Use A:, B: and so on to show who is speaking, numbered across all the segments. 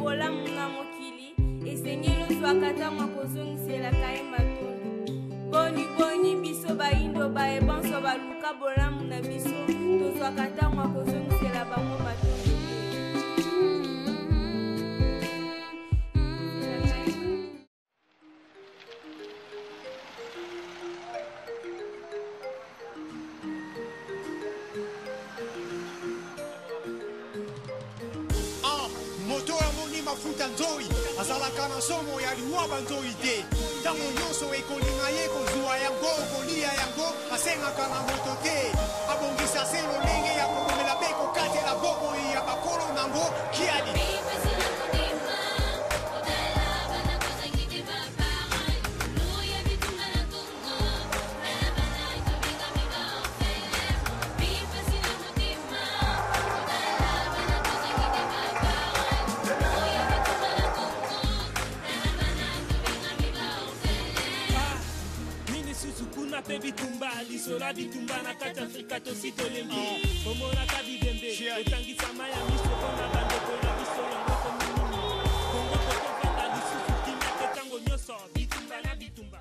A: bolamu na mokili esengeli ozwaka ntango akozongiselaka ye matundu boni boni biso baindo bayebanso baluka bolamu na biso tozwaka ntango akozongisela bango matundu
B: mafuta nzoi azalaka na somo ya liwa banzoi te ntango nyonso ekolinga ye kozwa yango kolia yango asengaka na moto te abongisa se lolenge ya kokomela mpe kokatela bokoi ya bakolo nango kiali
C: Te bitumba, lisola bitumba na kati Afrika tosi tolembi Komona ka bidembe, etangisa maya miso kona bando kola biso yango kominini Kongo koko vanda lisusu kime ketango nyoso, bitumba na bitumba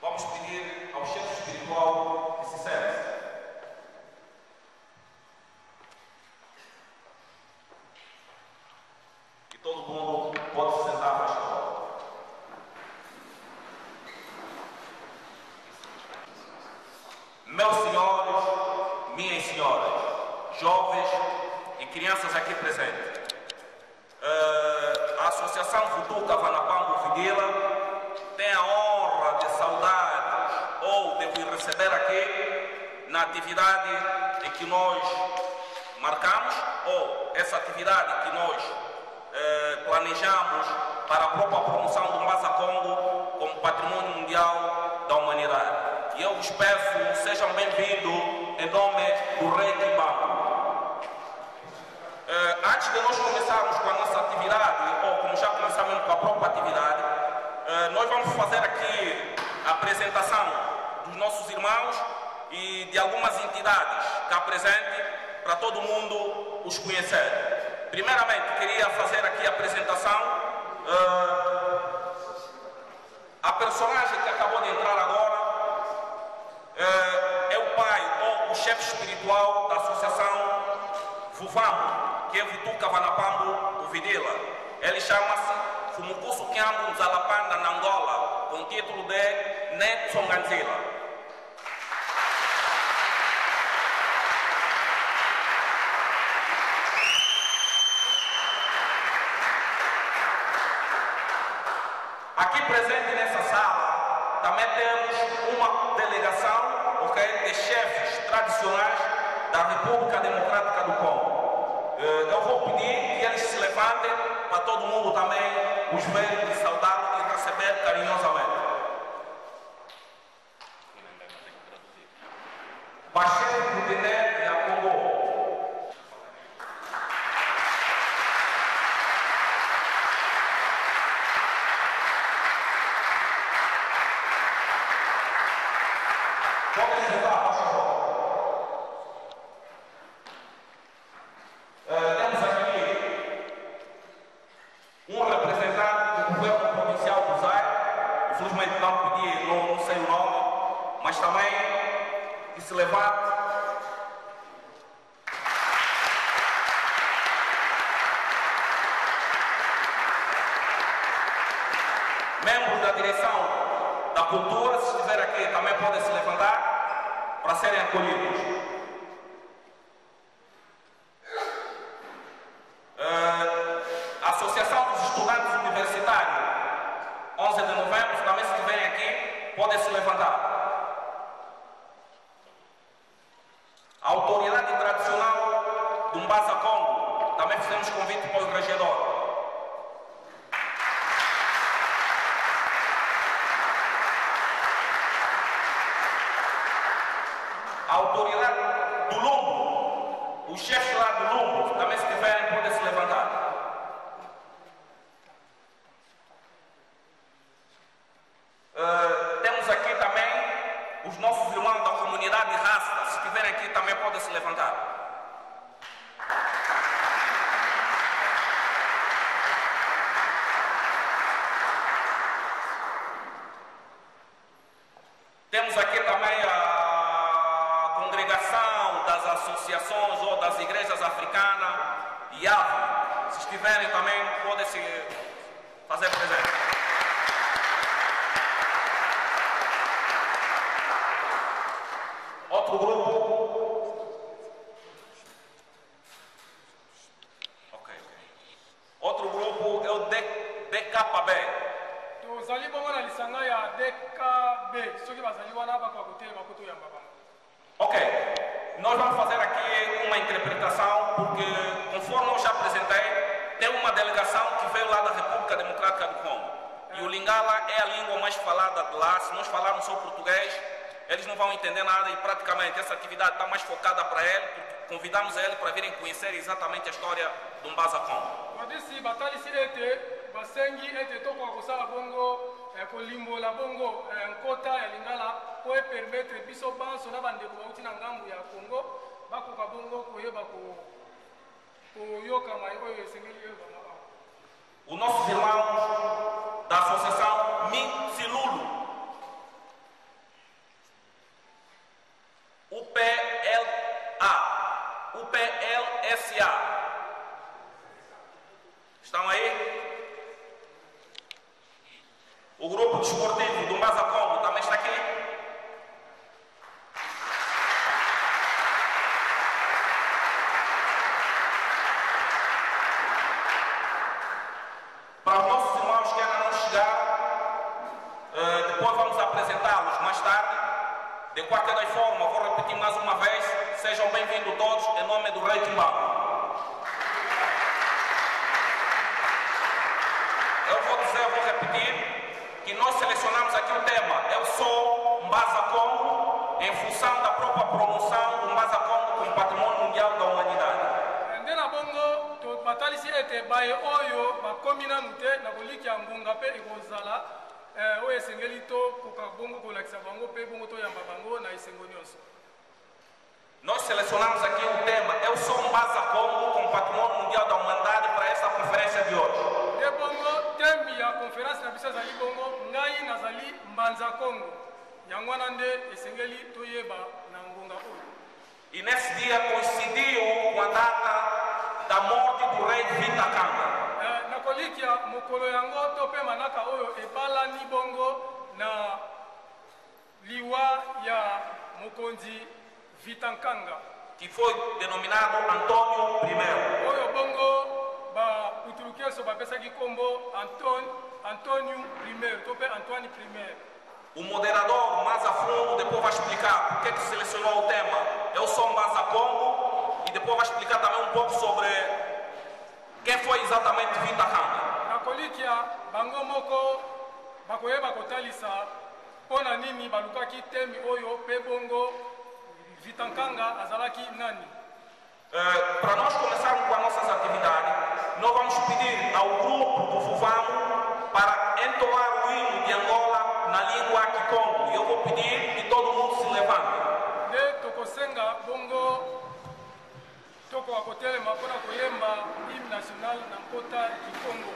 D: Vamos pedir ao chefe espiritual que se sente. E todo mundo pode se sentar, faz favor. Meus senhores, minhas senhoras, jovens e crianças aqui presentes, a Associação Vutu Kavanapambo Vidila tem a honra de saudades ou de vos receber aqui na atividade em que nós marcamos ou essa atividade que nós planejamos para a própria promoção do Mbaza Congo como patrimônio mundial da humanidade. E eu vos peço, sejam bem-vindos em nome do Rei Kimbangu. Antes de nós começarmos com a nossa atividade, ou como já começamos com a própria atividade, nós vamos fazer aqui a apresentação dos nossos irmãos e de algumas entidades cá presentes para todo mundo os conhecer. Primeiramente, queria fazer aqui a apresentação. A personagem que acabou de entrar agora é o pai ou o chefe espiritual da Associação Vuvambo, que é Vutu Kavanapambo do Vidila. Ele chama-se Fumukusu Kyambu Nzalapanda na Angola, com o título de Netsonganzila. Aqui presente nessa sala também temos uma delegação, de chefes tradicionais da República Democrática do Congo. Eu vou pedir que eles se levantem para todo mundo também os ver e saudar e receber carinhosamente. Baixete do Guiné e a Congo. Podem sentar, por favor. Temos aqui um representante do governo provincial do Zaire, infelizmente não pedi, não sei o nome, mas também que se levante. Membros da direção da cultura, se estiver aqui, também podem se levantar para serem acolhidos. A Associação dos Estudantes Universitários, 11 de novembro, também se estiverem aqui, podem se levantar. Se estiverem também, podem se fazer presente. Outro grupo. Ok. Outro grupo é o DKB.
E: tozali bongo na lisanga ya DKB soki bazali wana bakotelema kotoyamba bango.
D: Ok, nós vamos fazer aqui uma interpretação porque, conforme eu já apresentei, tem uma delegação que veio lá da República Democrática do Congo. E o Lingala é a língua mais falada de lá. Se nós falarmos só português, eles não vão entender nada e praticamente essa atividade está mais focada para ele, porque convidamos ele para virem conhecer exatamente a história do Mbaza Congo.
E: Wadisi batalisi ete basengi ete tokoka kosala bongo kolimbola bongo nkota ya Lingala po permettre biso banso na bandeko bauti na ngambu ya Congo bakoka bongo koyeba koyoka mai oyo esengeli yoyeba mabanga.
D: Os nossos irmãos da Associação Mitsilulu, UPLSA, estão aí? O grupo desportivo do Mbaza Congo também está aqui. Para os nossos irmãos que ainda não chegaram, depois vamos apresentá-los mais tarde. De qualquer das formas, vou repetir mais uma vez, sejam bem-vindos todos em nome do Rei Timbaco. Eu vou dizer, vou repetir, que nós selecionamos aqui o tema Eu Sou Mbaza Congo, em função da própria promoção do Mbaza Congo como Patrimônio Mundial da Humanidade.
E: Ndena bongo to batalisi ete baye oyo bakomi nanu te na kolikia ngonga mpe ekozala oyo esengeli to koka bongo kolakisa bango mpe bongo toyamba bango na esengo nyonso.
D: Nós selecionamos aqui o tema Eu Sou Mbaza Congo como Patrimônio Mundial da Humanidade para essa conferência de hoje.
E: De bongo temi ya conference na biso azali bongo ngai nazali Mbanza Congo. Yango wana nde esengeli toyeba na ngonga oyo.
D: E nesse dia coincidiu com a data da morte do rei Vita Kanga.
E: Na kolikia mokolo yango to pe manaka oyo ebalani bongo na liwa ya mokonzi Vita Kanga,
D: que foi denominado Antônio I.
E: oyo bongo ba utulukeso bapesaki kombo Antônio I to pe Antoine I.
D: O moderador mais a fundo depois vai explicar por que selecionou o tema Eu Sou Mbaza Congo e depois vai explicar também um pouco sobre quem foi exatamente Vita Kanga.
E: Na kolikia bango moko bakoyeba kotalisa pona nini balukaki temi oyo pe bongo Vita Kanga azalaki nani.
D: Para nós começarmos com as nossas atividades, nós vamos pedir ao grupo do Fuvamo para entoar o hino de Angola na língua Kikongo. E eu vou pedir que todo mundo se levante.
E: De tokosenga bongo toko akotelema mpona koyemba hymne national na nkota Kikongo.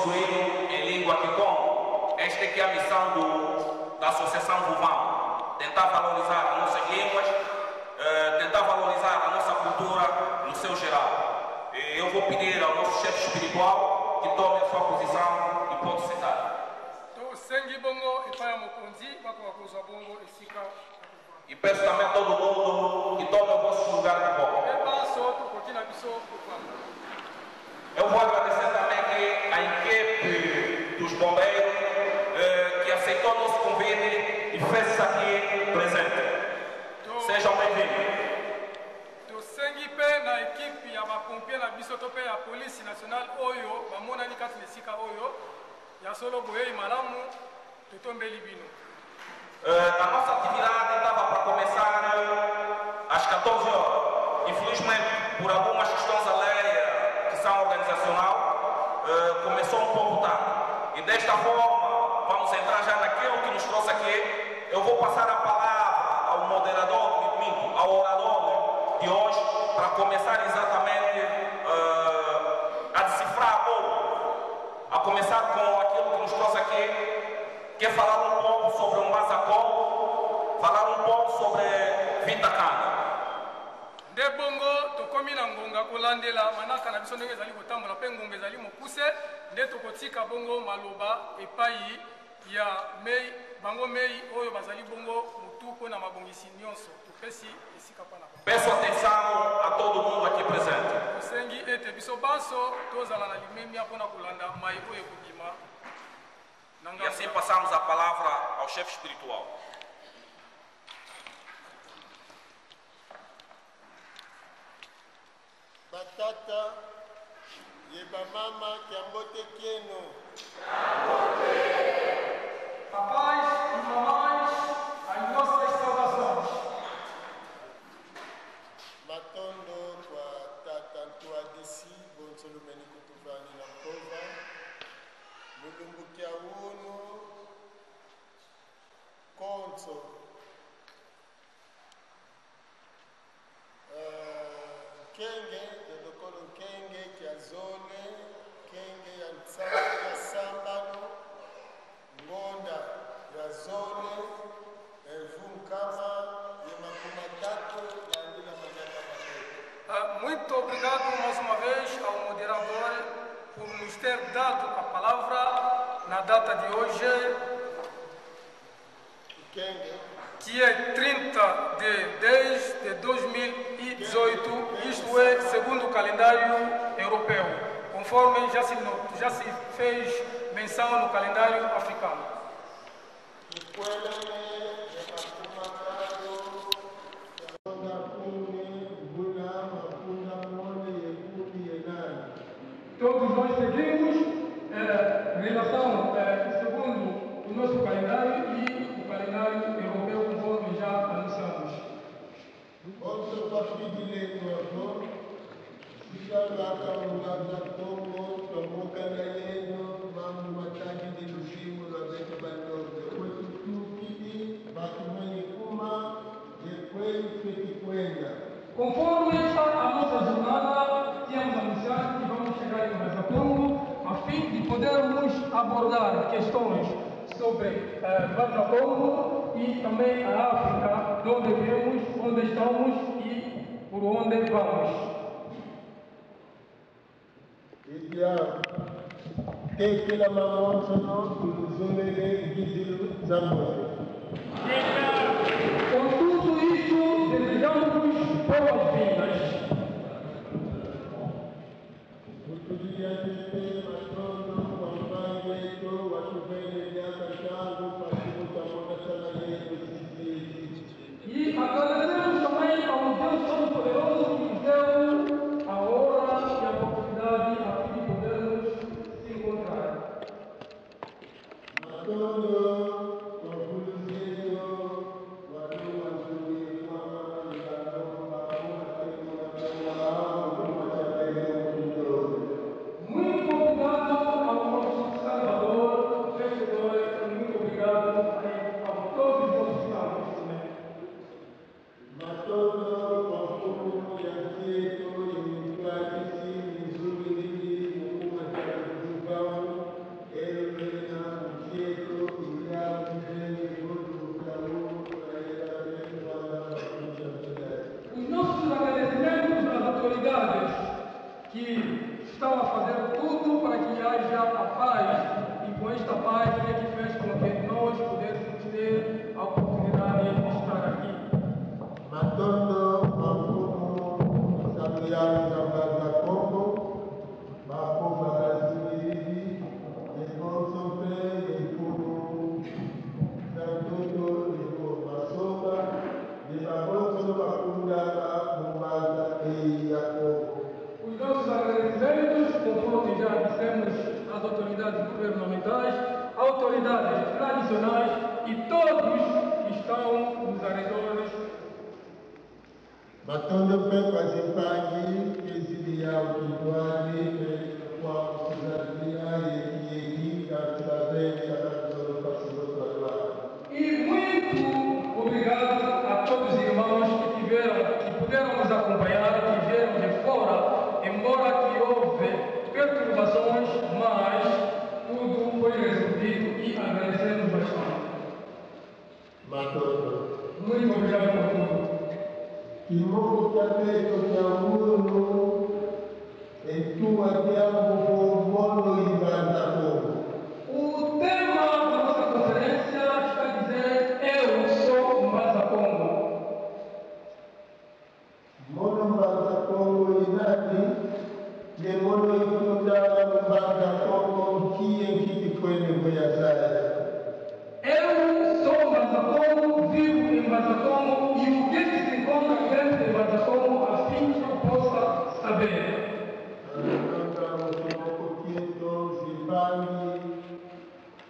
D: nosso hino em língua Kikongo. Esta é que é a missão da Associação Vuvão. Tentar valorizar as nossas línguas, tentar valorizar a nossa cultura no seu geral. E eu vou pedir ao nosso chefe espiritual que tome a sua posição e pode citar. E peço também a todo mundo que tome o vosso lugar de volta. Eu vou agradecer também aqui a equipe dos bombeiros que aceitou o nosso convite e fez isso aqui presente. Sejam bem-vindos.
E: Na equipe ya bapompier na biso to pe ya police nationale oyo bamonani kati na esika oyo ya solo boyei malamu totombeli bino.
D: A nossa atividade estava para começar às 14 horas. Infelizmente, por algumas questões alheias que são organizacional, começou um pouco tarde. E desta forma, vamos entrar já naquilo que nos trouxe aqui. Eu vou passar a palavra ao moderador, ao orador de hoje, para começar exatamente a decifrar ou a começar com aquilo que nos trouxe aqui, que é falar um pouco sobre o Mbasa-Congo, falar um pouco sobre Vitacana.
E: De bongo tokomi na ngonga kolandela manaka na biso ndenge ezali kotambola mpe ngonga ezali mokuse nde tokotika bongo maloba epai ya mei bango mei oyo bazali bongo motu mpo na mabongisi nyonso topesi esika mpona
D: peço atenção a todo mundo aqui presente.
E: tosengi ete biso banso tozala na limemia mpona kolanda mai oyo ekobima.
D: E assim passamos a palavra ao chefe espiritual.
F: Batata, yeba mama, kiambote kieno.
E: Papais e mamães, as nossas saudações.
F: Matondo kwa tata ntua disi, bonsolo meni kutuvani na kova. Mulumbuki awunu, konso. Kenge, dedokolo kenge, kiazone, kenge ya ntsanga ya sambano, ngonda ya zone, vunkama, ya makumatatu, ya andila manyaka matatu.
E: Muito obrigado mais uma vez ao moderador por nos ter dado a palavra na data de hoje, que é 30 de 10 de 2018, isto é, segundo o calendário europeu, conforme já se fez menção no calendário africano. Todos nós seguimos relação segundo o nosso calendário e o calendário europeu, conforme já anunciamos. Conforme está a nossa jornada, tínhamos anunciado que vamos chegar em Mbasa-Congo a fim de podermos abordar questões sobre Mbasa-Congo e também a África, de onde viemos, onde estamos e por onde vamos. Com tudo isso, desejamos boas-vindas. E agradecemos também ao Deus Todo-Poderoso que nos deu a hora e a oportunidade a fim de podermos se encontrar. Muito obrigado ao nosso Salvador, vencedor, e muito obrigado a todos os nossos irmãos. estatais, autoridades tradicionais e todos que estão nos arredores.
F: Matando pepa zipangi, ezilia ukitwani, kwa kuzalia, yekieka, tabeka,
E: e muito obrigado a todos os irmãos que puderam nos acompanhar, que vieram de fora, embora que houve perturbações, mas tudo foi resolvido e agradecemos bastante. Muito obrigado por tudo.
F: Kimogo tabeto kiamuno, etua kiambo formono ibanda.
E: O tema da nossa conferência está a dizer: Eu sou Mbaza Congo.
F: Mono Mbaza Congo inani, ye mono ikunda Mbaza Congo kie kiti kwene Goiás.
E: Eu sou Mbaza Congo, vivo em Mbaza Congo e o que se encontra dentro de Mbaza Congo, a fim que eu possa saber.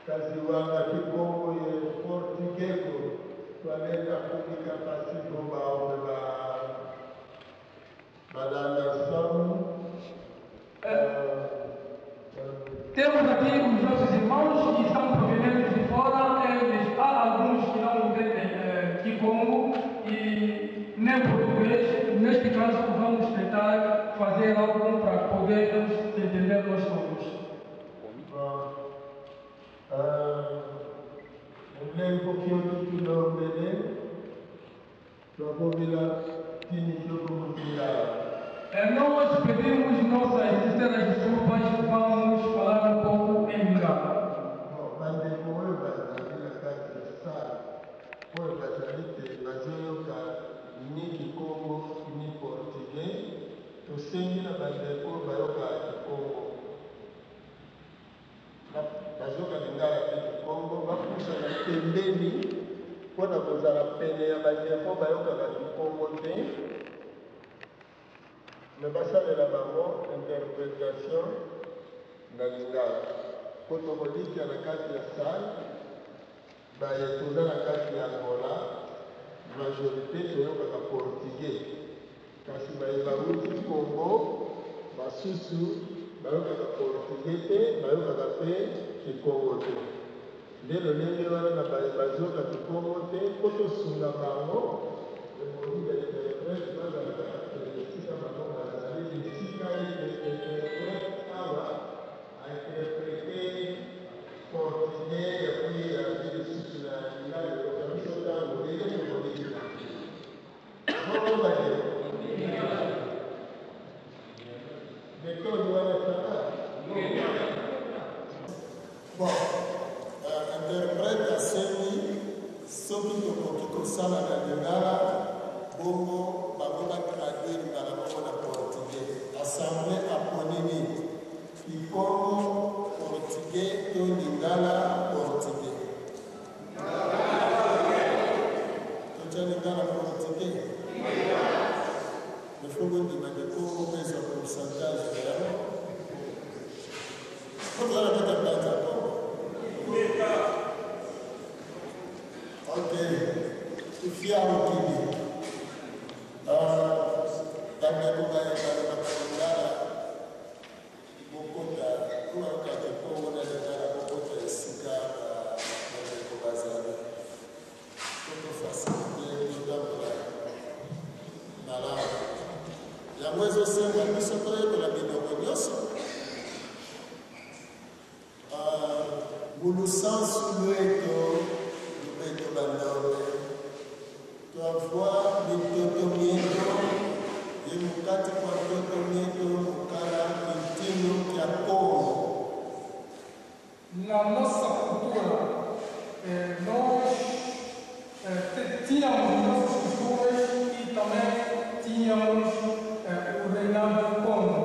F: Kaziwanga Kikongo ye Portuguego, Planeta Pública Pacífico Baobeba, Badanação.
E: Temos aqui os nossos irmãos que estão provenientes de fora, há alguns que não entendem Kikongo e nem português. Neste caso, vamos tentar fazer algo para podermos entender nós todos.
F: Lembro que eu tive no Belém, Propovila, Tinho como
E: Nós pedimos nossas sinceras desculpas, vamos falar um pouco em Lingala.
F: Mas depois vai na casa de Sá, foi bastante, mas eu nem Congo, nem português, eu sempre na bandeira vai o Congo. Bazoka Lingala de Congo, bakusa na pembeni, mpona kozala pene ya bandeko bayokaka Congo te, me basalela bango interprétation na Lingala. Po tokolika na kati ya sale, toza na kati ya Angola, majorité toyokaka portugais, kasi bauti Congo basusu bayokaka portugais te, bayokaka mpe Kikongo te. Nde lolenge wana na bazoka Kikongo te, po tosunga bango emoni ya interprete bazalaka esika bango bazali esika interprete awa ainterprete portugais ya puis ya lisusu na Lingala eloka biso ntango lelo tokolekila bongo badeko méthode wana sala. Bon, interprète aseni soki tokoki kosala na Lingala bongo bango batraduire Lingala bongo na portugais. Assemblée aponini Kikongo portugais to Lingala portugais. Tocha Lingala portugais. Il faut que vous dites que c'est un pourcentage réel. Vous allez mettre un d'accord. Ok. Il faut faire un kili. Dans le gouvernement, beaucoup de yango ezosenga biso toyekola biloko nyonso bulusansu lweto lubeto bandombe twavua mitoto mieto ye mukati kwa toto mieto mukala kitino kya Congo.
E: Na nossa cultura, nós tínhamos nossas culturas e também tínhamos o reinado do Congo.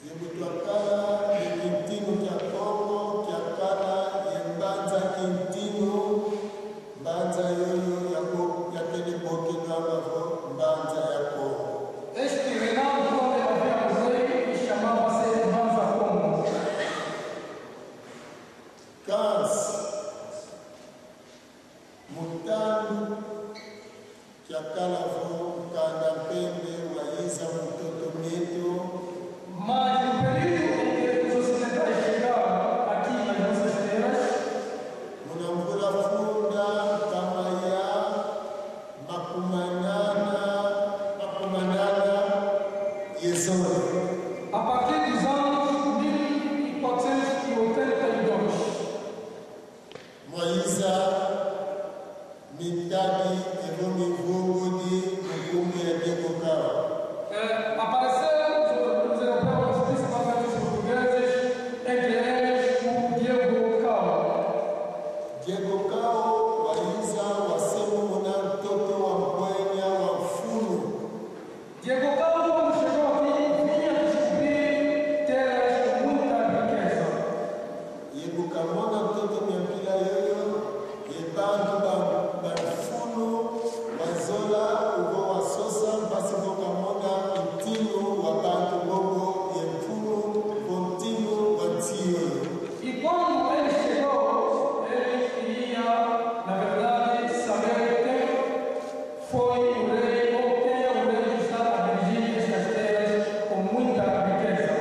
F: Yebutwakala yekintino kya Congo kyakala yembanza kintino mbanza yoyo yakelebokekangavo mbanza ya Congo.
E: Este reinado onde havia rei chamava-se Mbaza Congo.
F: Yakalavo Kanda Pembe Waiza Mtoto Neto.
E: Mas no período em que os ocidentais chegaram aqui nas nossas terras,
F: Munambura Funda Kamaya Makumanana Yesone.
E: a partir dos anos 1482,
F: Moiza Mitadi Evomi Vungudi Mukumbi ya Dekokao.
E: apareceram os europeus, principalmente os portugueses, entre eles o Diego Cao.
F: Diego Cao Waiza Wasemu Muna Toto wa Mbwenya wa Funu.
E: Diego Cao, quando chegou aqui, vinha descobrir terras com muita riqueza.
F: Diego Kamona Toto Miampila Yoyo Yebandu Banfunu Wazola Ugo Wasosa Basigo Kamona Itinu Wabandu Bogo Yempunu Bontinu Bantiyo.
E: E quando ele chegou, ele queria, na verdade, saber quem foi o rei ou quem é o rei que está a dirigir estas terras com muita riqueza.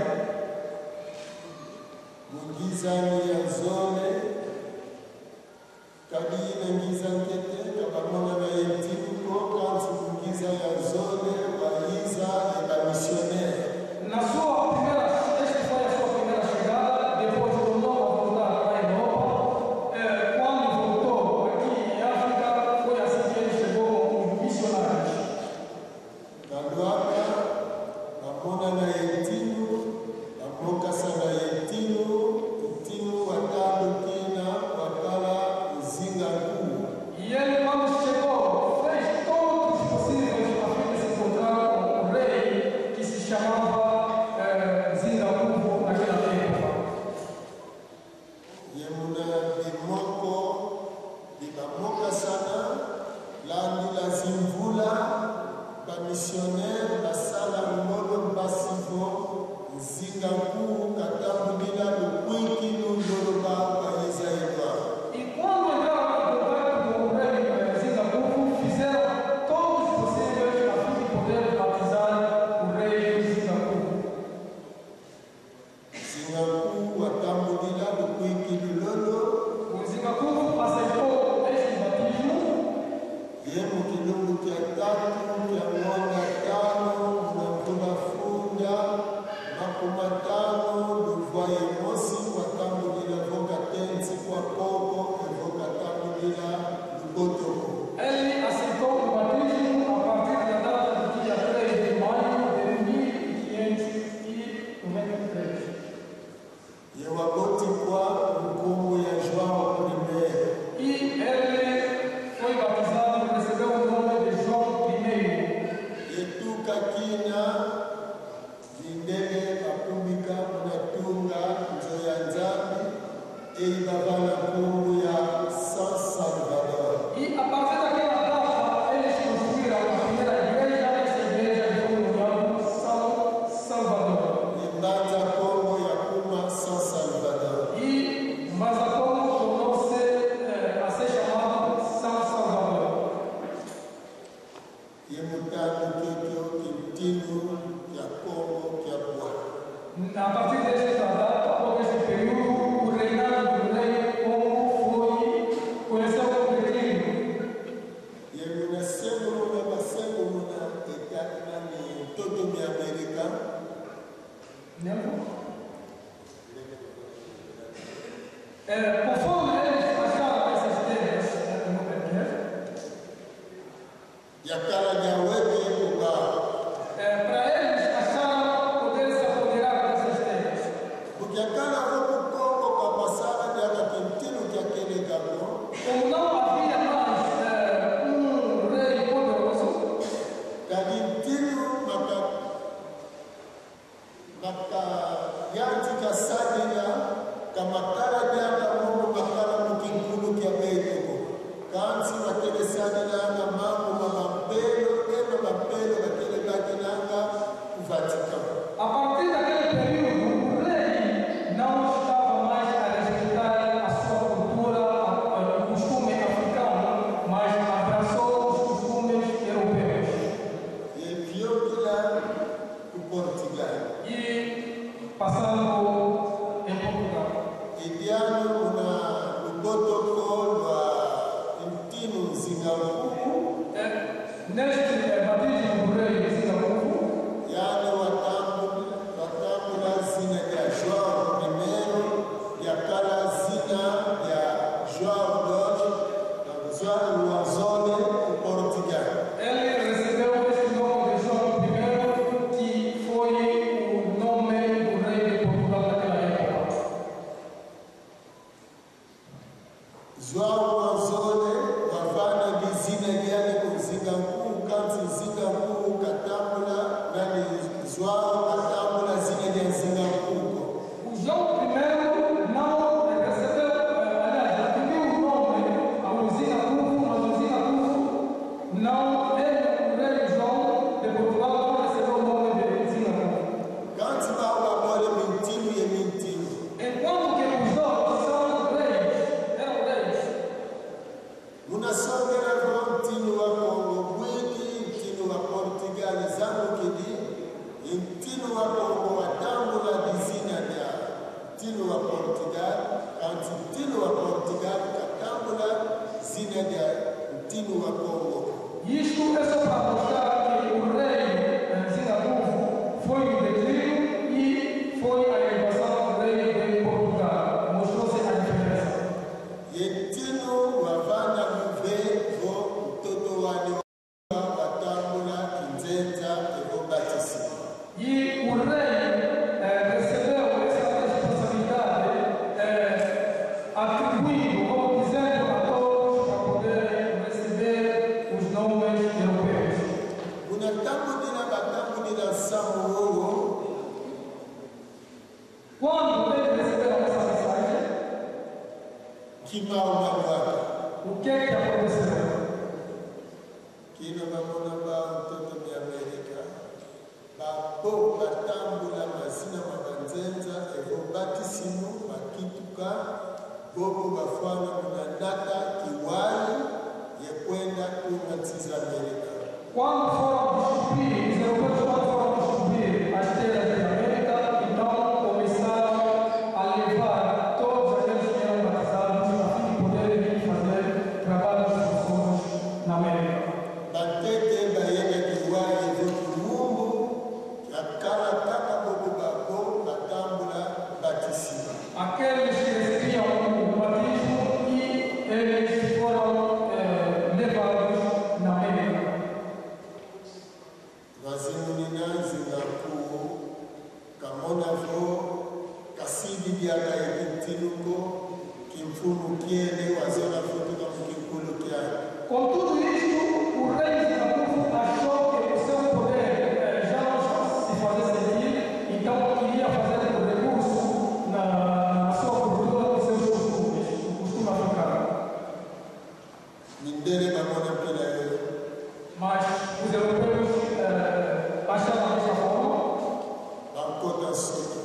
F: Mungizani ya Zone Kadina Ngizantete Kabamona na Yentiko Kansu Mungiza ya Zone Waiza Eba Missionaire.
E: Esta foi a sua primeira chegada, depois tornou a voltar para a Europa. Quando voltou aqui em África, foi assim que ele chegou como missionário.
F: Kanduaka Bamona na Yentino Bamoka sana Yentino Itino Watalo Kina Wakala Uzinga Kuu.
E: E ele, quando chegou, fez todos os possíveis para se encontrar com o rei que se chamava Zingakubo naquela época.
F: Yemuna Bimoko Bibamoka sana Landu la Zimvula Bamissionaire Basala Molo Basivo Zinga Kuu Katambulila Lukwiki Lundoloba Waiza Edouard.
E: E quando entraram em contato com o rei Zingakubo, fizeram todos os possíveis a fim de poder batizar o rei Zingakubo.
F: Zinga Kuu Watambulila Lukwiki Lulolo
E: O Zingakubo aceitou este batismo
F: Yemu Kilungu Kia Tatu Kia Mwanga Tano Munambula Funda Makumatano Luvwaye Mosi Watambulila Voka Tenzi Kwa Koko Evoka Tambulila Lubotoko.
E: ele aceitou o batismo a partir da data do dia 3 de maio de 1593.
F: Yewaboti Kwa Mkumbu ya João I.
E: E ele foi batizado e recebeu o nome de João I.
F: Yetuka Kina Vindele Akumbika Munatunga Nzoya Nzambi Eibabana Kumbu ya San Salvador.
E: E a partir daquela data, eles construíram a primeira igreja, essa igreja foi nomeada São Salvador.
F: Imbanza Kongo ya Kuma San Salvador.
E: E Mazacom tornou-se a ser chamado São Salvador.
F: Yemutano Kikyo Kintinu ya Kongo Kia Bua.
E: A partir desta data, todo esse período, o reinado do rei Congo conheceu o declínio.
F: Yemuna Sengo Muna Basengo Muna Etakna ni Toto mi Amerika.
E: Conforme eles acharam essas terras,
F: Yakala Nyawebe Kuba.
E: para eles acharam poder se apoderar dessas terras.
F: Porque a cara foi Congo para passar a guerra Quintino que aquele cabo.
E: Como não havia mais rei poderoso,
F: Quintino Maka Yanti Kasadina Kamakara Nyaka Mungu João Manzone, wavana bizina yale kuzinga mkuu, kanzi zinga mkuu, katambula, nani João katambula zina ya zinga mkuu.
E: O João primeiro não recebeu, aliás, atribuiu o nome ao Zinga Kufu, mas o Zinga Kufu não, ele, o rei João de Portugal, não recebeu o nome de Zinga Kufu.
F: Kanzi bawa mole mintinu ye mintinu.
E: Enquanto que os outros são reis, eram reis.
F: Munasongera kwa mtinu wa Kongo, mwiki mtinu wa Portugal, zangu kidi, mtinu wa Kongo wa damu la dizina ya mtinu wa Portugal, kanti mtinu wa Portugal, katamu la zina ya mtinu wa Kongo.
E: Isto é só para mostrar que o rei Zinga Kufu foi o declínio e foi a elevação do rei de Portugal. Mostrou-se a diferença.
F: Yetino wavana mvevo mtoto wani watambula kinzenza evo batisi.
E: E o rei recebeu essa responsabilidade atribuindo como dizendo a todos para poderem receber os nomes europeus.
F: Unatambudila batambudila samuowo.
E: Quando eles receberam essa mensagem,
F: Kimau Manuaka.
E: o que é que aconteceu?
F: Kino mamona ba mtoto ni Amerika. Babo batambula mazina mabanzenza evo batisimu makituka. Bobo bafwana munanaka kiwai yekwenda kumatiza Amerika.
E: Quando foram descobrir, os europeus quando foram descobrir as terras da América, então começaram a levar todos aqueles que eram batizados a fim de poderem fazer trabalhos forçosos na América.
F: Batete bayenda kiwai evo kimumbu. Yakala taka bobo babo batambula batisimu.
E: Aqueles que recebiam o batismo e eles foram levados na América.
F: Vazimunina zingaku kamona vo kasidi biaka yekintinuko kimfumu kiele wazona futuka mkikulu kiani.
E: Com tudo isto, o rei Zinga Kufu achou que o seu poder já não se fazia sentir, então queria fazer um recurso na sua cultura e seus costumes, o costume africano.
F: Mindele mamona pila yo.
E: Mas os europeus acharam dessa forma
F: Bamkota soto.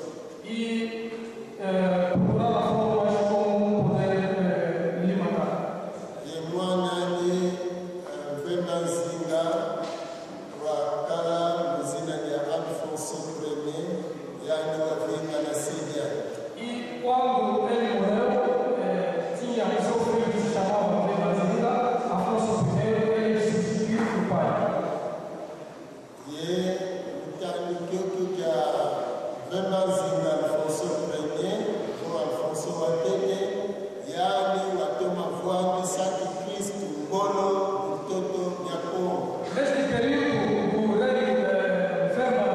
E: e procuraram formas como poder lhe matar.
F: Ye mwana ni vema zinga wakala mzina ya Alfonso I yani wavinga na Síria.
E: E quando ele morreu, tinha o seu filho que se chamava Zinga, Afonso I, ele substituiu o pai.
F: Ye mutani kyoto kya vema zinga Alfonso I kwa Alfonso watete yani watoma vwani saki Kristu ngolo mtoto nyako.
E: Neste período, o rei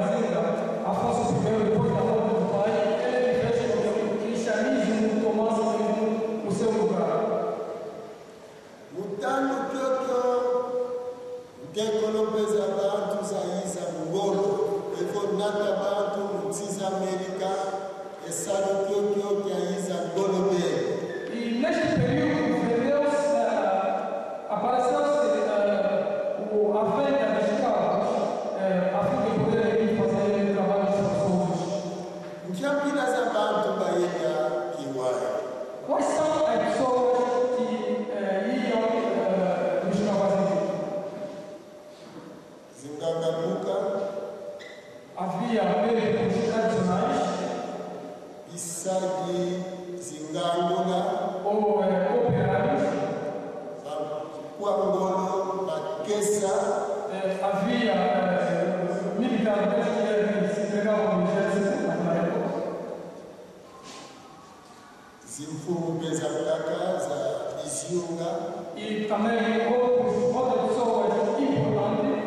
E: Zinga, Afonso I, depois da morte do pai, ele fez com que o cristianismo tomasse o seu lugar.
F: Mutano kyoto ngekolopeza bantu zaiza ngolo evo nata bantu mutiza Amerika esalo kyokyo kyaiza ngolo be.
E: E neste período, apareceu-se a venda de escravos a fim de poderem fazer trabalhos forçosos.
F: Nkyambira za bantu bayenda kiwai.
E: Quais são as pessoas que iam no escravagismo?
F: Zingangabuka,
E: Havia médicos tradicionais
F: Isagi, Zingangula,
E: ou operários,
F: Kwangolo, Bakesa,
E: havia militares que se entregavam no exército naquela época.
F: Zimfumu Bezakaka, za Iziunga,
E: E também outras pessoas importantes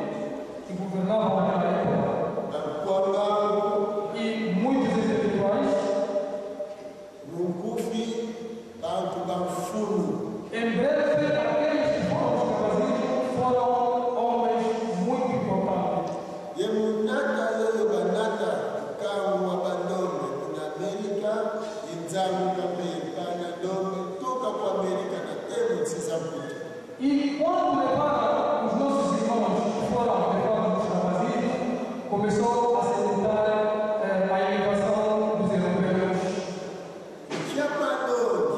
E: que governavam naquela época.
F: Bakwangango,
E: E muitos intelectuais,
F: Nunkufi, Bantu Banfunu,
E: Em breve, aqueles que foram escravizados foram homens muito importantes.
F: Yemunaka yoyo banaka kamu wabandome kuna Amerika inzamu kapempana dome toka kwa Amerika na temu tizambuto.
E: E quando levaram os nossos irmãos que foram levados escravizados, começou a se tentar a imigração dos europeus.
F: Chiapadoni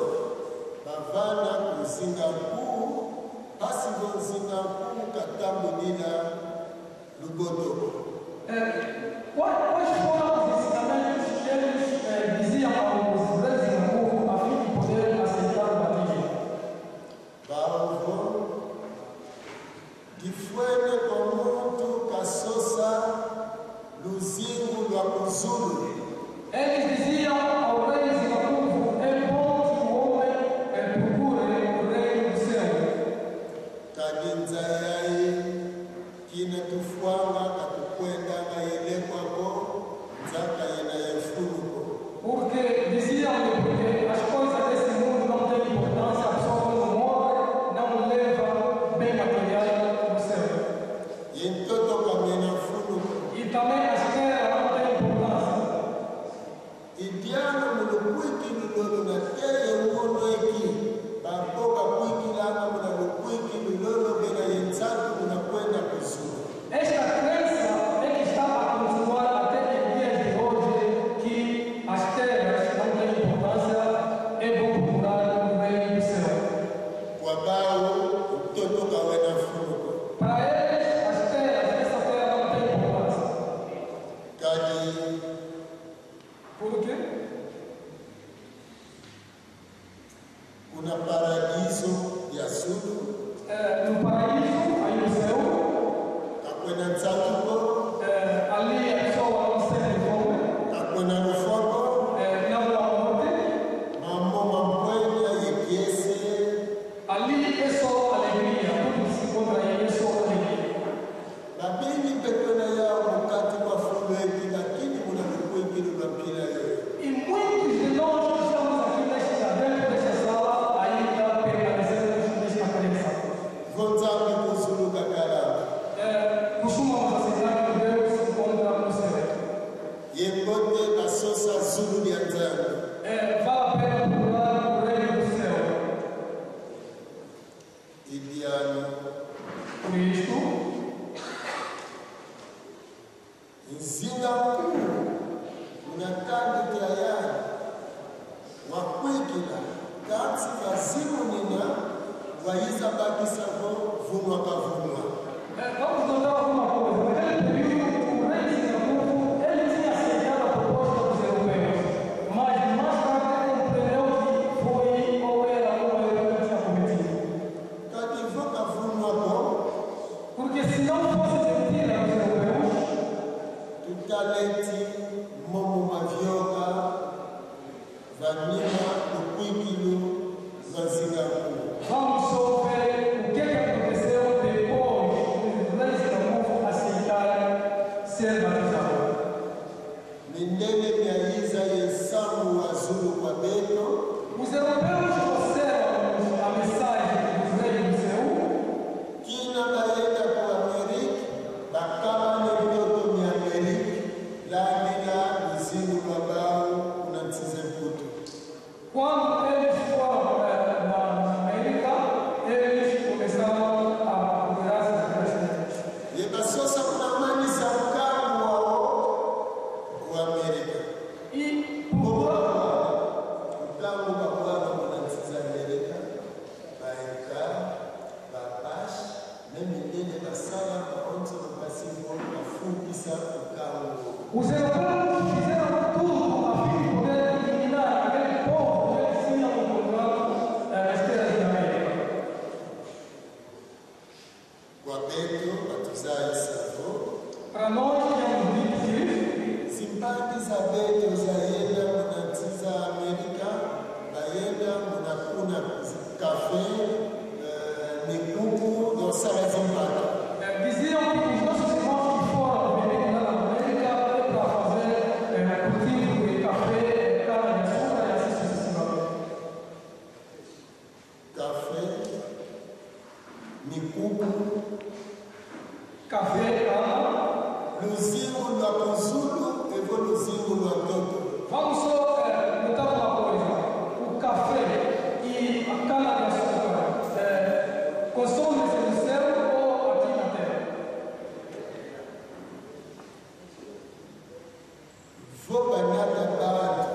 F: bavana ku Singapuru hasi vo Singapuru katambulila lugoto.
E: Quais foram os ensinamentos que eles diziam aos brasileiros no povo a fim de poder aceitar o batismo?
F: Baovo difuene komuntu kasosa luzingu lwa kuzulu.
E: Eles diziam ao rei Singapuru: é bom que o homem procure o reino do céu.
F: Kadinza yai kina tufuanga katukwenda ngayelekwako nzaka yena yefunuko.
E: Porque diziam-lhe porque as coisas desse mundo não têm importância, a pessoa quando morre não leva bem material no céu.
F: Yentoto kamena funuko.
E: E também as terras não têm importância.
F: Idiano mulukwiki lulolo na teye uono eki baboka kwiki lana muna lukwiki lulolo bena yenzatu muna kwenda kuzuru.
E: Esta crença é que está a continuar até os dias de hoje, que as terras não têm importância, é bom procurar o reino do céu.
F: Kwa bao utoto kawena funuko.
E: Para eles, as terras, essa terra não tem importância.
F: Kadi
E: Por quê?
F: kuna paradiso ya zulu
E: No paraíso, aí no céu,
F: kakwena nzatuko
E: ali a pessoa não sente fome,
F: kakwena lufongo
E: não há morte,
F: mamo mampwenya yekiese
E: ali é só alegria, tudo que se encontra aí é só alegria.
F: babini pekwena yao mukati kwa fulweki lakini muna lukwiki lulwapila yoyo.
E: E muitos de nós que estamos aqui dentro desta sala ainda permanecemos nesta crença.
F: Vonzambi kuzulu kakalamba
E: Costumamos aceitar que Deus se encontra no céu.
F: yembote basosa zulu lya nzambi.
E: Vale a pena procurar o reino do céu.
F: Idiano
E: Por isto,
F: nzinga nkulu unatandi tayari wakwikila katsi kazimu nina wayiza bakisavo vunwa kavunwa.
E: vamos notar alguma coisa. Naquele período, o rei de Singapuru, ele tinha aceitado a proposta dos europeus, mas mais tarde compreendeu que foi ou era um europeu que tinha cometido.
F: Kati vo kavunwa ko
E: Porque se não fosse mentira aos europeus,
F: tutaleti momo mavyoka vanima lukwikilu lwa Singapuru.
E: vamos só ver o que aconteceu depois dos reis de Singapuru aceitarem ser batizados.
F: Mindele myayiza yesamu wazulu kwa beto
E: Os europeus trouxeram a mensagem dos reis do céu.
F: kina baenda ku Amerika bakaba ne bitoto mya Amerika lamina luzingu lwa bao unansize mputo.
E: Quando eles foram na América, eles começaram a procurar essas questões.
F: Yebasosa kunamanisa mkamu wao wa Amerika.
E: E procuraram
F: Mkamu bakwana munansiza Amerika baeka bapashi nemindele basala baonzo basibo bafundisa mkamu.
E: os europeus fizeram tudo a fim de poder eliminar aquele povo que eles tinham encontrado nas terras da América.
F: Kwa beto batuzai savo
E: Para nós, tínhamos dito que
F: simpandi za beto zayenda munansiza Amerika bayenda munakuna kafe mikuku dosala zimbata.
E: diziam que os nossos irmãos que foram viver lá na América para fazer cultivo de café, cana de açúcar e assim sucessivamente.
F: Café mikuku,
E: café,
F: luzingo lwa kuzulu evo luzingo lwa toto.
E: Vamos só notar uma coisa: o café e a cana de açúcar consomem-se no céu ou aqui na terra?
F: Vou banhar da barra,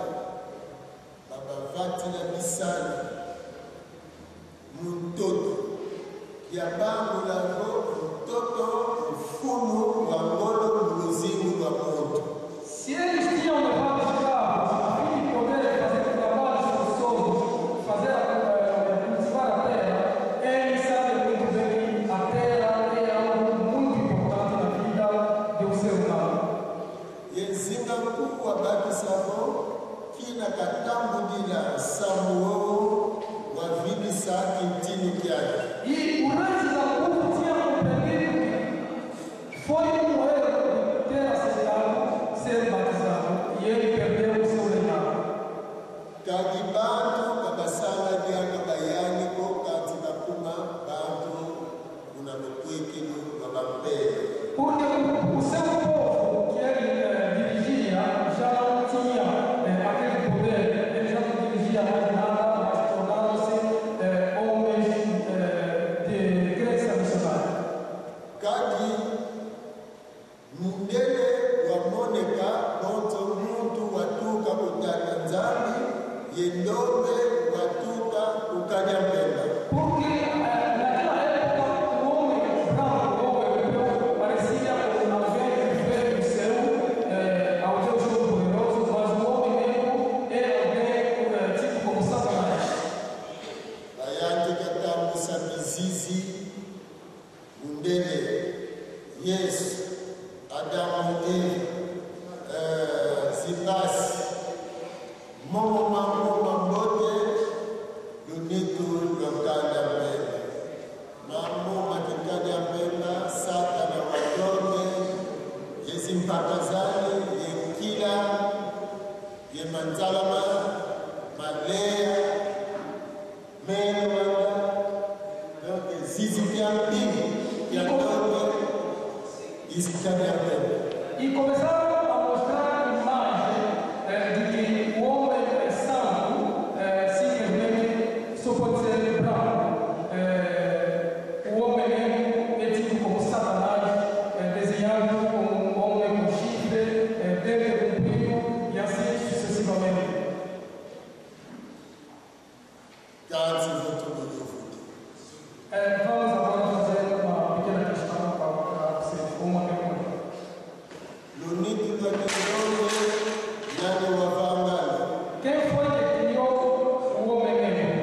F: babavati na bisani, no todo. E a bango lá no todo, o fumo, o angolo, o luzingo, o aponto.
E: Se eles tinham levado escravos a fim de poderem fazer trabalhos forçosos, cultivar a terra, eles sabem muito bem que a terra é algo muito importante na vida do ser humano.
F: E em Singapura, a Bakisabo, que na Catambo de la Samuel, o Avini Sa Quintino Kiara.
E: E o rei de Singapura tinha compreendido que foi um erro ter aceitado ser batizado e ele perdeu o seu legado.
F: Kagibantu kabasanga dia kabayani ko katinakuma bantu unamekwekinu babambele.
E: Porque o seu povo que ele dirigia já não tinha aquele poder, ele já não dirigia mais nada, mas tornaram-se homens de crença missionária.
F: Kadi mundele wa moneka bonto muntu watuka kutaka nzambi yendombe watuka ukaja mbele.
E: Porque naquela época o homem branco ou europeu parecia alguém que veio do céu ao Deus Todo-Poderoso, mas o homem mesmo era alguém tipo como Satanás.
F: Bayante katambu sabizizi mundele Yesu Adamu Zibasi Momo Mambote Lunitu Lokanda Mbele Mamu Matikada Mbele Sata na Wadote Yesi Mpakazani Yekila Yemanzalama Malea Mena donc Zizi Piampini Piandote Isicada Mbele.
E: E começaram a mostrar a imagem de que o homem santo simplesmente só pode ser branco. O homem é tido como Satanás, desenhado como um homem com chifre, dente comprido e assim sucessivamente.
F: Kanzi voto Boyofuti.
E: Vamos agora fazer uma pequena questão para vocês, uma pergunta.
F: Luniti Lwakirongo Nane Wavangala.
E: Quem foi que criou o homem negro?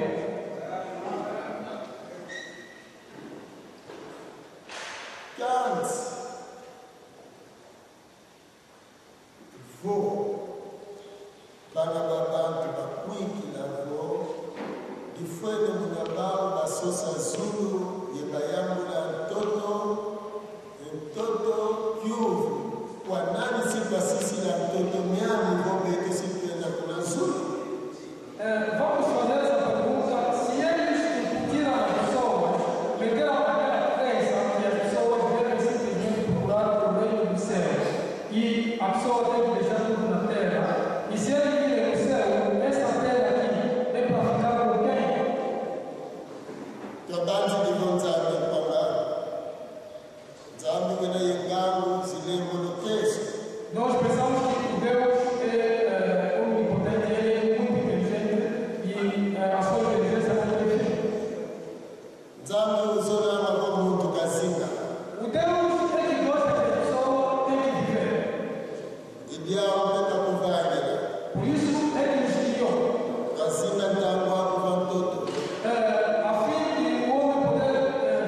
F: Kanzi Vo Bana Babantu Bakwiki na Vo Difwele Munabao Basosa Zulu Yebayambula Toto Kyuvu kwa nani sipa sisi na mtoto miani ngombe que se prenda com azul.
E: Vamos fazer essa pergunta. Se eles tiram as pessoas, meteram aquela crença que as pessoas devem simplesmente procurar o reino do céu e a pessoa tem que deixar tudo na terra, e se eles virem no céu, essa terra aqui é para ficar com quem?
F: Trabalho de Gonzalo Paula. Zambi wena yengangu zilembo no texto.
E: Nós pensamos que Deus é onipotente, ele é muito inteligente e a sua inteligência não tem fim.
F: Zambi uzolama kwa muntu kazinga.
E: O Deus é que gosta que a pessoa tem que viver.
F: Idiao peta kuvagela.
E: Por isso é que nos criou.
F: Kazinga tangu hapo vantoto.
E: A fim de o homem poder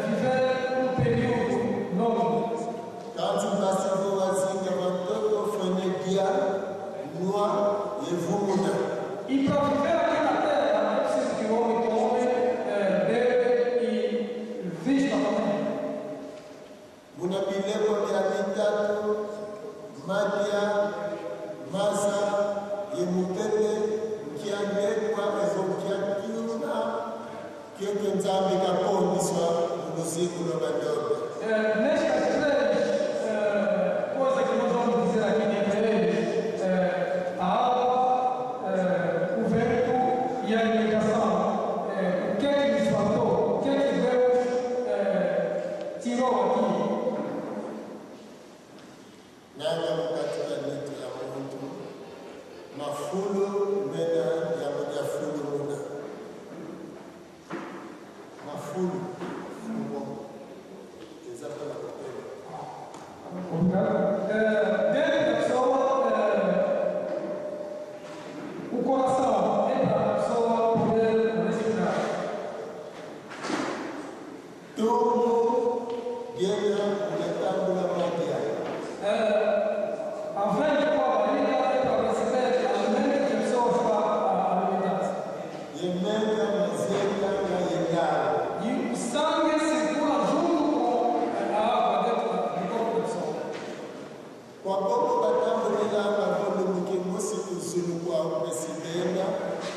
E: viver um período longo.
F: Kanzi basivo wazinga vantoto fwenyegia nua yevumuna.
E: E para viver aqui na terra, é preciso que o homem come, bebe e vista também.
F: Muna bileko vya mitatu madia masa yemupepe mkiandekwa ezo mkiakiuna keke nzambe kaponiswa mulusi discípulo mandou.
E: Nestas três coisas que nós vamos dizer aqui entre eles, a água, o vento e a alimentação, o que é que nos faltou? O que é que Deus tirou aqui?
F: Nada katika neti ya mtu mafulo mena ya moja fulo muda mafulo fumo exato na papel.
E: Dentro da pessoa, o coração é para a pessoa poder respirar.
F: Tudo ganha metade da magia.
E: A venda com a barriga é para receber alimento que a pessoa está a alimentar.
F: Yemenda mazeka na yengara.
E: E o sangue circula junto com a água dentro do corpo da pessoa.
F: Kwa pouco batamos lá na volume que moço usou com a presidenta.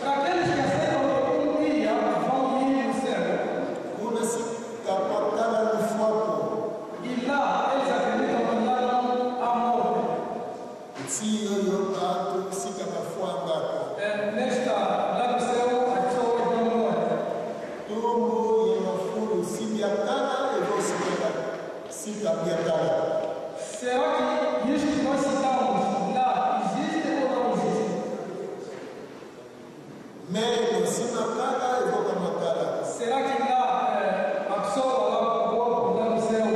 E: Para aqueles que aceitam que dia vão ir no céu.
F: Una se capotava no fogo.
E: E lá eles acreditam que lá não há morte.
F: Se eu bato, se capafuanga.
E: Lá no céu as pessoas não morrem.
F: Tomo e uma furo, se me atala, eu vou se capiatala.
E: Será que isso que nós citamos lá existe ou não existe?
F: Menos, se matala, eu vou matala.
E: Será que lá a pessoa lá no corpo, lá no céu,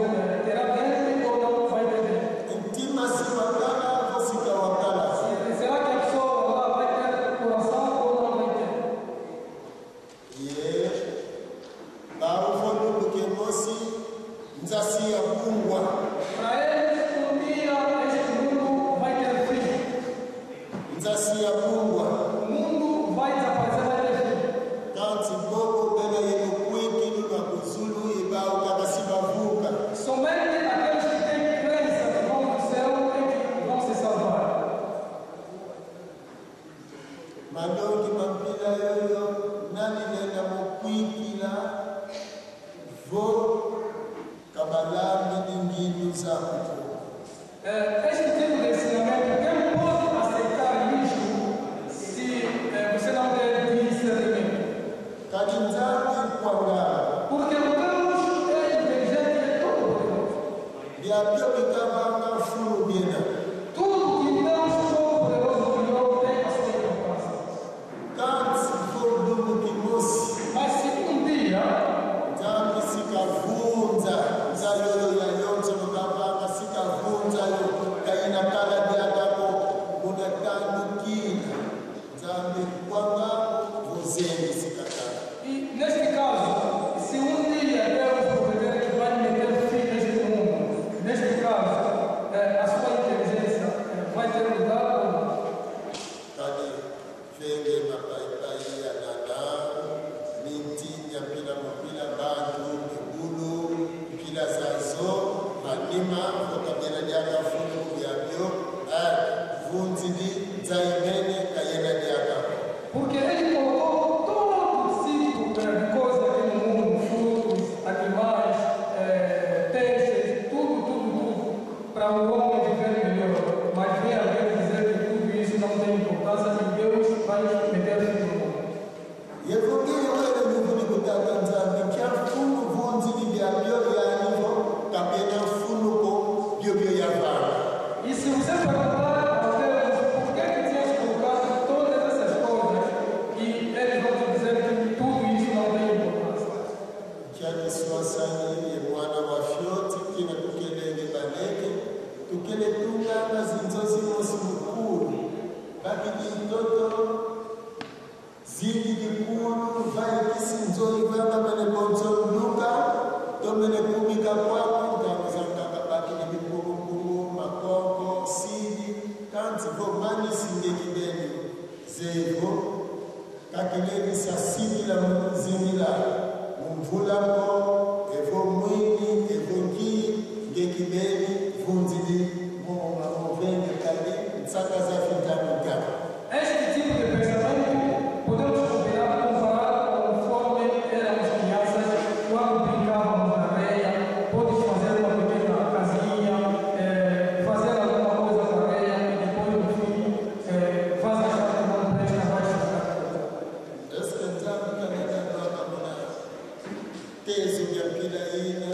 E: terá dente ou não vai ter dente?
F: Intima, se matala, vou se cawatala.
E: Será que a pessoa lá vai ter coração ou não vai ter?
F: E para o fundo do que moço, nzasi a bungwa.
E: Para eles, um dia este mundo vai ter fim.
F: Nzasi a bungwa.
E: O mundo vai desaparecer, vai ter fim.
F: Tanti bobo, pela yeno kuiki, no kuzulu, e bao, kabasibavuka.
E: Somente aqueles que têm crença que vão para o céu é que vão se salvar.
F: Madongi mampila yoyo, nani nenda mokuikila, vo kabalami ninguno zako.
E: Este tipo de ensinamento, quem pode aceitar isso se você não tem discernimento?
F: Kadinzami kwanga,
E: Porque Deus é inteligente e todo-poderoso.
F: biabio bitaba na furu biena.
E: Tudo que Deus todo-poderoso criou tem a sua importância.
F: Tanti vo lumu kimosi,
E: Mas se um dia
F: nzami sikavunza, nzayoyo ya yonzo nukavanga sikavunza yo, kaina kala biadako, munatanu kina, nzami kwanga, vozeni sikatana.
E: E neste caso, se um dia Deus prometer que vai meter fim neste mundo, neste caso, a sua inteligência vai ter lugar ou não?
F: Kali venge mapaipai ya nana, mintinya pila mupila bantu, mibulu, pila zazo, manima, vokabena diaka funu biabio, vunzidi, zaimene, kayena diaka.
E: Porque ele colocou todo tipo de coisa aqui no mundo, frutos, animais, peixes, tudo, para o homem viver melhor. Mas vem alguém dizer que tudo isso não tem importância e Deus vai meter fim no mundo.
F: Yevogeye wele mivuni kutaka nzambi, kia funu vunzidi biabio ya nivo, kapena funu ko, biobio ya vana.
E: E se você perguntar a Deus por que tinha colocado todas essas coisas, e eles vão te dizer que tudo isso não tem importância.
F: Kiaki swasani ye mwana wa fyoti kina tukelele baleke tukele tunga zinzozi mosi mukuru baki jintoto zindi kikuru vai kisinzoi vama mene bonzo luka tomene kumika kwako ntamuzanga baki ni mikuru makoko sidi kanzi vomani singekibeni zevo kakileni sasini la mzimila mvulako evo mwini evo ngi ngekibeni vunzidi mumoveni kali nsaka za fitamuka.
E: Este tipo de pensamento podemos comparar conforme éramos crianças quando brincávamos na areia
F: tezo vya pilaina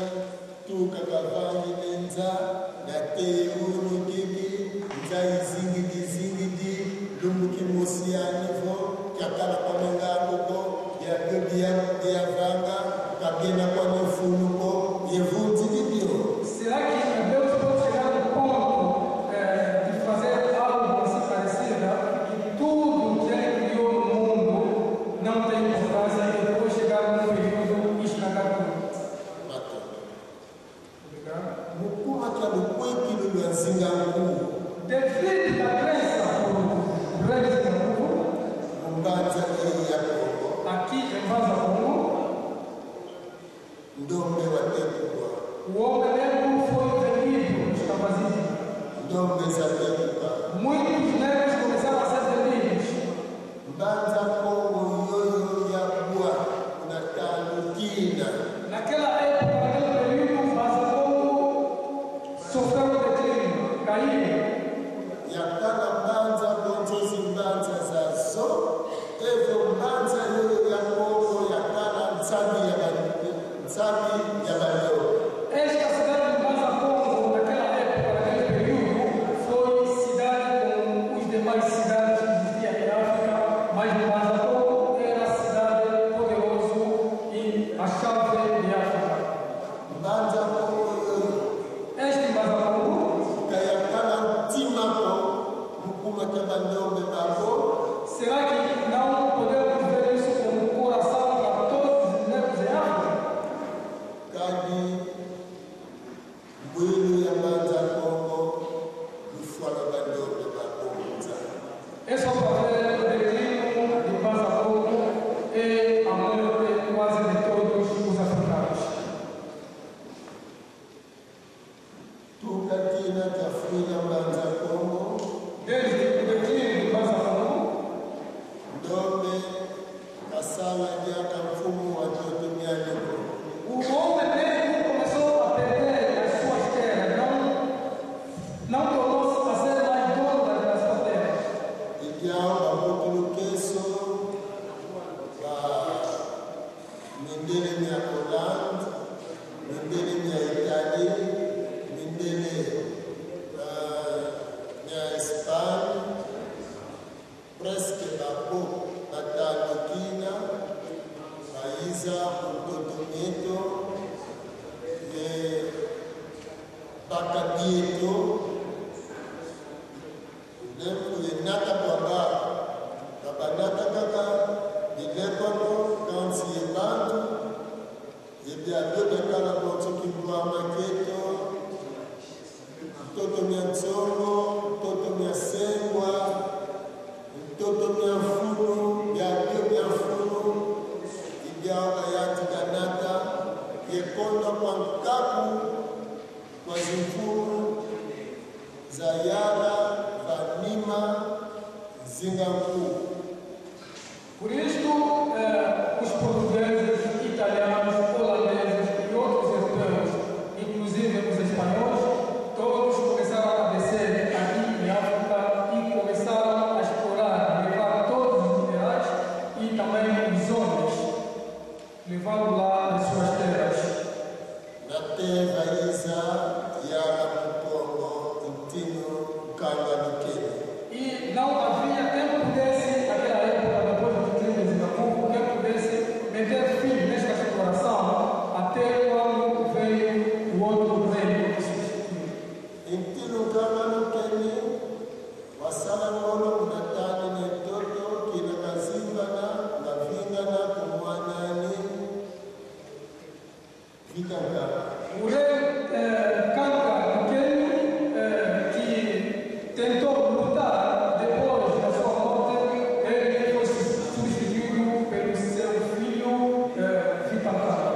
F: tuka kavangi nenza na teunu kiki nzai zingidi lumbuki musianivo yakala kwa mengabuko ya bibia ya vanga kabena kwa nefuluko yevuti video.
E: Será que Deus pode chegar no ponto de fazer algo assim parecido que tudo que Ele criou no mundo não tem importância e depois chegar num período e estragar tudo? Obrigado. Devido à crença do rei de Singapur, aqui em Vaza Congo, o homem negro foi vendido nos capazistas. Muitos negros começaram a ser vendidos. Naquela época, naquele período, Vaza Congo sofreu um declínio, caiu. Esta cidade de Vaza Congo, naquela época, naquele período, foi cidade como os demais cidades que existiam em África, mas Vaza Congo era a cidade poderosa e a chave de África. Este Vaza Congo, será que não podemos ver isso como um coração para todos os negros em África? É só para ver o declínio de Vaza Congo e a morte quase de todos os africanos. Desde o declínio de Vaza Congo, o homem negro começou a perder as suas terras, não tornou-se a ser mais dono das suas terras.
F: Presque babo batalokina Baiza Utotomito Bakabieto Lempo Nata Baba Babanata Kaka Dilekono Kansi Ebantu Yebiadoda Kalaboto Kimbua Maketo Toto Mianzongo Toto Miasengwa Toto Mianfunu Yabio Mianfunu Ibiao Ayati Kanata Yekondo Kwankaku Mazimfunu Zayara Vanima Zingaku.
E: Por isto, os portugueses, italianos, holandeses e outros europeus, inclusive os espanhóis, todos começaram a descer aqui em África e começaram a explorar, levar todos os minerais e também os homens, levando lá as suas terras.
F: Na terra Isa Yara Mupongo Intino Kanga Nikene.
E: E não havia quem pudesse, naquela época, depois do declínio de Singapur, quem pudesse meter fim nesta exploração até quando veio o outro reino que substituiu.
F: Intino Kanga Nikene Wasala Mono Unatani Netoto Kina Kazimana Navingana Kumwanani Vikanga.
E: O rei Kanga Nikene, que tentou lutar depois da sua morte, ele foi substituído pelo seu filho Vitangana.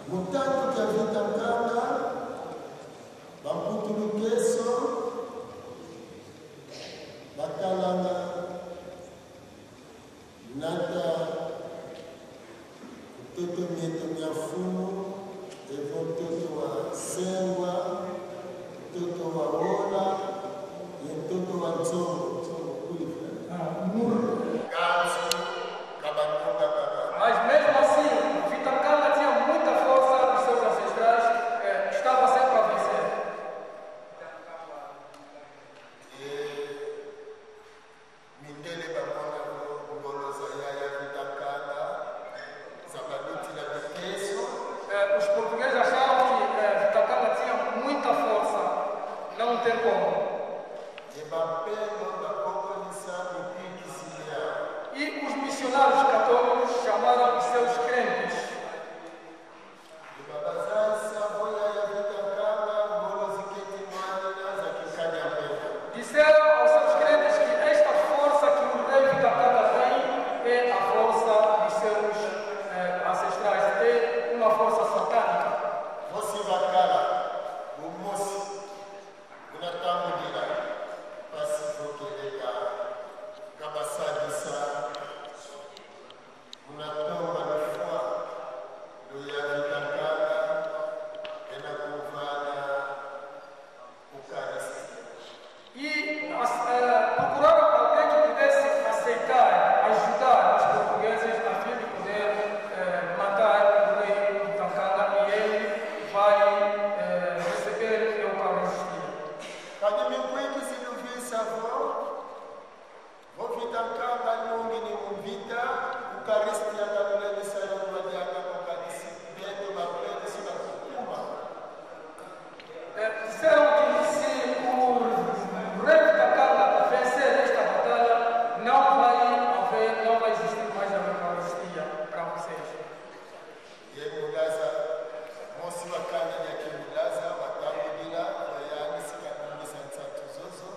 F: Mutanto que a Vitangana Bamputu Keso Bakalanga Nata Toto Mieto Miafuno Evo Toto wa Sengwa Toto wa Ola e Toto wa Nzongo Gazi Kabatunga Baba.
E: Mas mesmo assim, Vitangana padres católicos chamaram os seus crentes. Disseram aos seus crentes que esta força que o rei Vitacanga tem é a força de seus ancestrais, é uma força satânica.
F: Você vai cara, o moço, o Natal passe por que capacidade o Natal malafua, do Yavitacanga, e na Cuvana, o Carista.
E: E procuraram alguém que pudesse aceitar, ajudar os portugueses a fim de poder matar o rei Vitacanga, e ele vai receber a Eucaristia.
F: Cada meu que se não vê sabor, vou Vitacanga não me vida, o Carista da mulher de Saião Madiaga, com a disciplina, uma plena de sua culpa.
E: Disseram que se o rei Vitacanga vencer esta batalha, não vai existir mais a Eucaristia para vocês.
F: E mulaza, mosi wakanya ya kimulaza, watamu bila, wayani sikanamisa nsatuzozo,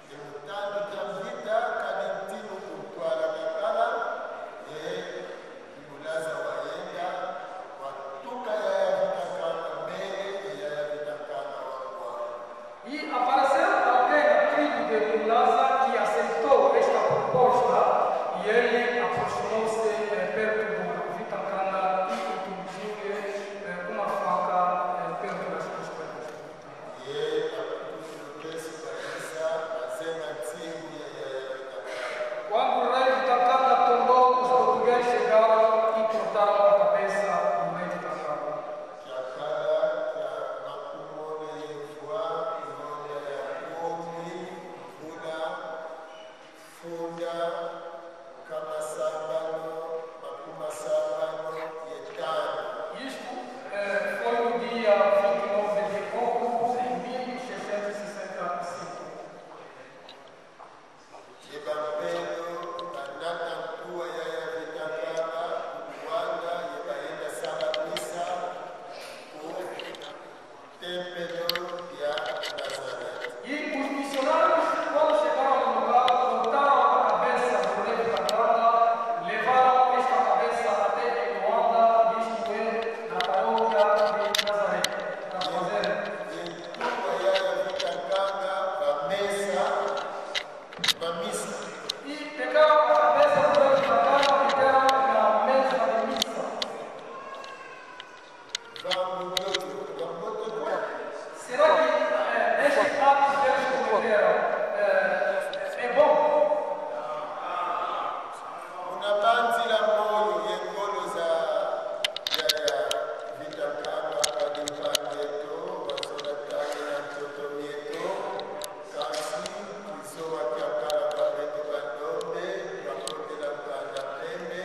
F: ni mutando kiamvita, kadintinu kutwala kakala, mulaza waenda, watuka yaya Vitacanga mbele, yaya Vitacanga wakwa.
E: E apareceu alguém da tribo de Mulaza que aceitou esta proposta, e ele aproximou-se perto do Vitacanga e introduziu-lhe uma faca perto das suas pernas. Quando o rei Vitacanga tombou, os portugueses chegaram e cortaram a cabeça do rei Vitacanga. Isto foi no dia 29 de outubro de 1665. E os missionários, quando chegaram no lugar, cortaram a cabeça do rei Vitacanga, levaram esta cabeça até Luanda, isto é, na paróquia de Nazaré, para fazer. E pegaram a cabeça do rei Vitacanga e deram na mesa de missa. Será que este ato que eles cometeram é bom?
F: Unabanzila moyo yengolo za ya Vitacanga kadimpa yetu wasodatani na mtoto yetu kasi kisowa kiakala pameto bandombe wakote la mkanda pembe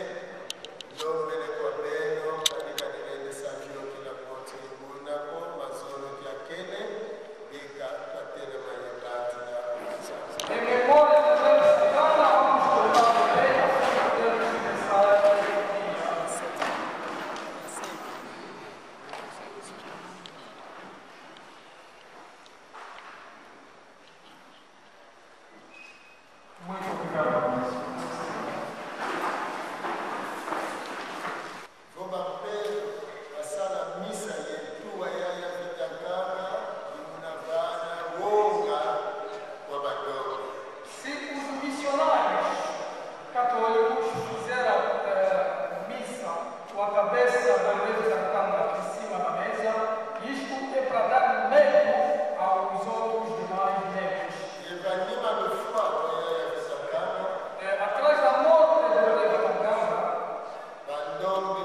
F: ndombe le kwa beno kadika nilele sakio kila kote imunako mazolo kia kele ika katele mayebati ya
E: Em memória do rei Vitacanga, vamos tomar o rei a fim de podermos pensar em dia. Muito obrigado, Márcio.
F: Vamos passar a missa e tua yaya Vitacanga e munavana wonga wa badogo.
E: Se os missionários católicos fizeram missa com a cabeça do rei Vitacanga em cima da mesa, isto é para dar medo aos outros demais negros.
F: E vanima no fua wa yaya Vitacanga
E: Atrás da morte do rei Vitacanga,
F: bandombe